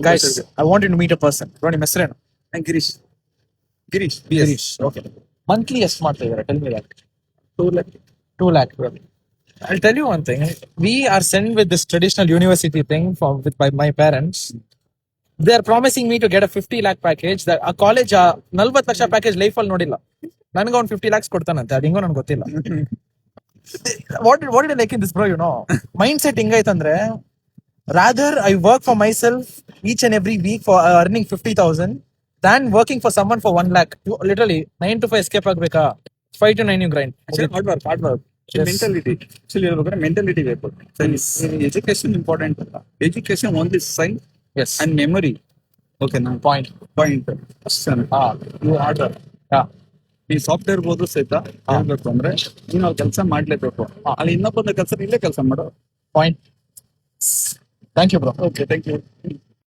Guys, I want you to meet a person. Ronnie Mesreno. And Girish. Girish. Okay. Monthly ಎಷ್ಟು ಮಾಡ್ತಾ ಇದ್ದಾರೆ? Tell me that. 2 lakh. 2 lakh. I'll tell you one thing. We are sent with this traditional university thing by my parents. They are promising me to get a 50 lakh package. That a college 40 lakh package life ಅಲ್ಲಿ ನೋಡಿಲ್ಲ. ನನಗೆ ಅವ್ನು 50 lakhs ಕೊಡ್ತಾನಂತೆ. ಅದು ಹಿಂಗೋ ನನಗೆ ಗೊತ್ತಿಲ್ಲ. What did I like in this, bro? Mindset ಹಿಂಗೈತಂದ್ರೆ, rather I work for myself each and every week for earning 50,000 than working for someone for 1 lakh. Literally 9 to 5 escape ಆಗ್ಬೇಕಾ? 5 to 9 you grind. Hard work. Mentality. Actually, mentality ಬೇಕು. Education important. Education only science Yes. and memory. Okay, now Point. ಅಷ್ಟೇ. You hard work. Yeah. ಈ software ಹೋದ್ರು ಸಹಿತ ಹೇಳ್ಬೇಕು ಅಂದ್ರೆ ನೀನು ನಾವು ಕೆಲಸ ಮಾಡ್ಲೇಬೇಕು. ಅಲ್ಲಿ ಇನ್ನೊಬ್ಬನ ಕೆಲಸ ಇಲ್ಲೇ ಕೆಲಸ ಮಾಡೋ. Point. Thank you, bro. Okay, thank you.